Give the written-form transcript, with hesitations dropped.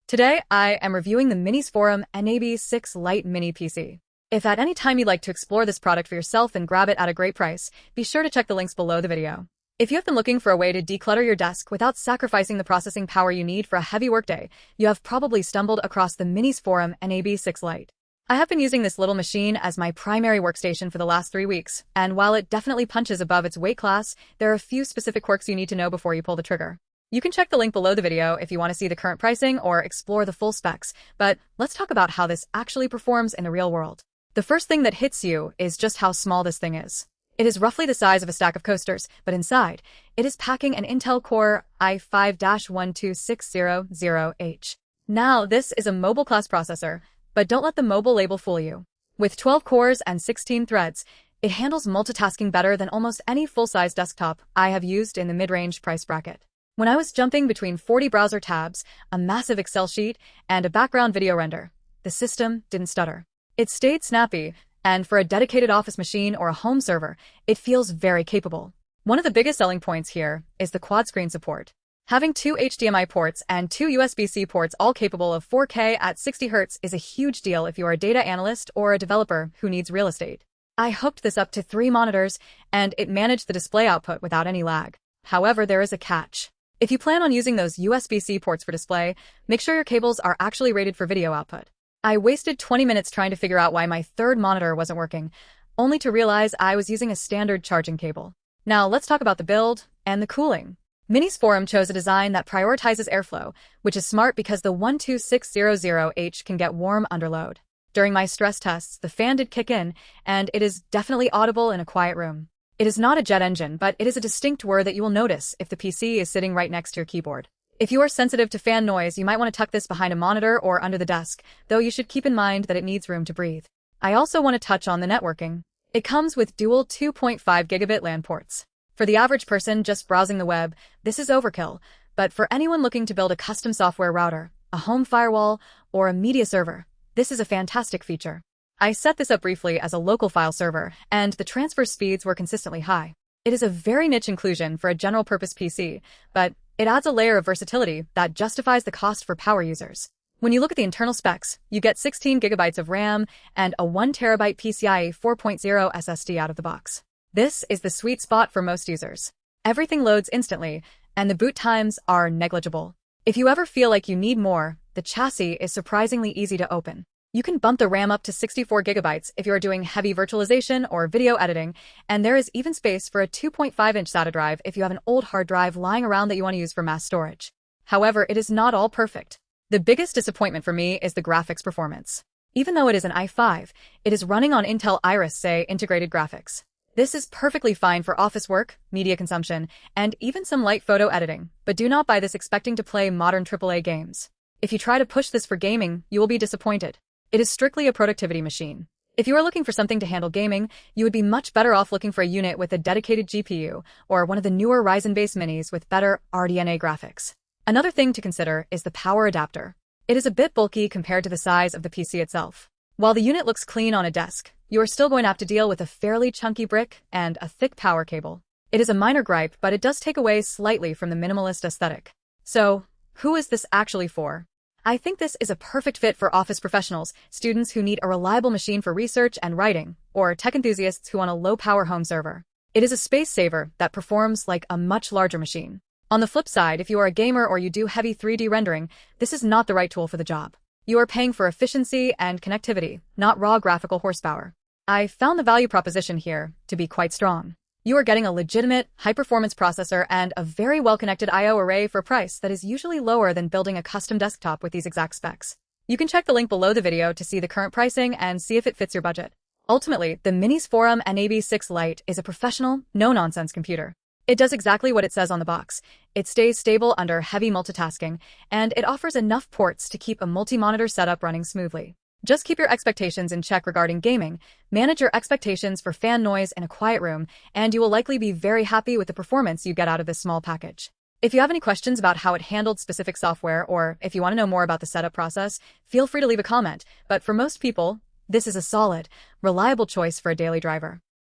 Today, I am reviewing the MINISFORUM NAB6 Lite Mini PC. If at any time you'd like to explore this product for yourself and grab it at a great price, be sure to check the links below the video. If you have been looking for a way to declutter your desk without sacrificing the processing power you need for a heavy workday, you have probably stumbled across the MINISFORUM NAB6 Lite. I have been using this little machine as my primary workstation for the last 3 weeks, and while it definitely punches above its weight class, there are a few specific quirks you need to know before you pull the trigger. You can check the link below the video if you want to see the current pricing or explore the full specs, but let's talk about how this actually performs in the real world. The first thing that hits you is just how small this thing is. It is roughly the size of a stack of coasters, but inside, it is packing an Intel Core i5-12600H. Now, this is a mobile class processor, but don't let the mobile label fool you. With 12 cores and 16 threads, it handles multitasking better than almost any full-size desktop I have used in the mid-range price bracket. When I was jumping between 40 browser tabs, a massive Excel sheet, and a background video render, the system didn't stutter. It stayed snappy, and for a dedicated office machine or a home server, it feels very capable. One of the biggest selling points here is the quad-screen support. Having 2 HDMI ports and 2 USB-C ports all capable of 4K at 60 Hz is a huge deal if you are a data analyst or a developer who needs real estate. I hooked this up to 3 monitors, and it managed the display output without any lag. However, there is a catch. If you plan on using those USB-C ports for display, make sure your cables are actually rated for video output. I wasted 20 minutes trying to figure out why my third monitor wasn't working, only to realize I was using a standard charging cable. Now let's talk about the build and the cooling. MINISFORUM chose a design that prioritizes airflow, which is smart because the 12600H can get warm under load. During my stress tests, the fan did kick in, and it is definitely audible in a quiet room. It is not a jet engine, but it is a distinct whir that you will notice if the PC is sitting right next to your keyboard. If you are sensitive to fan noise, you might want to tuck this behind a monitor or under the desk, though you should keep in mind that it needs room to breathe. I also want to touch on the networking. It comes with dual 2.5 gigabit LAN ports. For the average person just browsing the web, this is overkill, but for anyone looking to build a custom software router, a home firewall, or a media server, this is a fantastic feature. I set this up briefly as a local file server, and the transfer speeds were consistently high. It is a very niche inclusion for a general-purpose PC, but it adds a layer of versatility that justifies the cost for power users. When you look at the internal specs, you get 16 gigabytes of RAM and a 1 terabyte PCIe 4.0 SSD out of the box. This is the sweet spot for most users. Everything loads instantly, and the boot times are negligible. If you ever feel like you need more, the chassis is surprisingly easy to open. You can bump the RAM up to 64 gigabytes if you are doing heavy virtualization or video editing, and there is even space for a 2.5-inch SATA drive if you have an old hard drive lying around that you want to use for mass storage. However, it is not all perfect. The biggest disappointment for me is the graphics performance. Even though it is an i5, it is running on Intel Iris Xe integrated graphics. This is perfectly fine for office work, media consumption, and even some light photo editing, but do not buy this expecting to play modern AAA games. If you try to push this for gaming, you will be disappointed. It is strictly a productivity machine. If you are looking for something to handle gaming, you would be much better off looking for a unit with a dedicated GPU or one of the newer Ryzen-based minis with better RDNA graphics. Another thing to consider is the power adapter. It is a bit bulky compared to the size of the PC itself. While the unit looks clean on a desk, you are still going to have to deal with a fairly chunky brick and a thick power cable. It is a minor gripe, but it does take away slightly from the minimalist aesthetic. So, who is this actually for? I think this is a perfect fit for office professionals, students who need a reliable machine for research and writing, or tech enthusiasts who want a low-power home server. It is a space saver that performs like a much larger machine. On the flip side, if you are a gamer or you do heavy 3D rendering, this is not the right tool for the job. You are paying for efficiency and connectivity, not raw graphical horsepower. I found the value proposition here to be quite strong. You are getting a legitimate, high-performance processor and a very well-connected I/O array for a price that is usually lower than building a custom desktop with these exact specs. You can check the link below the video to see the current pricing and see if it fits your budget. Ultimately, the MINISFORUM NAB6 Lite is a professional, no-nonsense computer. It does exactly what it says on the box. It stays stable under heavy multitasking, and it offers enough ports to keep a multi-monitor setup running smoothly. Just keep your expectations in check regarding gaming, manage your expectations for fan noise in a quiet room, and you will likely be very happy with the performance you get out of this small package. If you have any questions about how it handled specific software, or if you want to know more about the setup process, feel free to leave a comment, but for most people, this is a solid, reliable choice for a daily driver.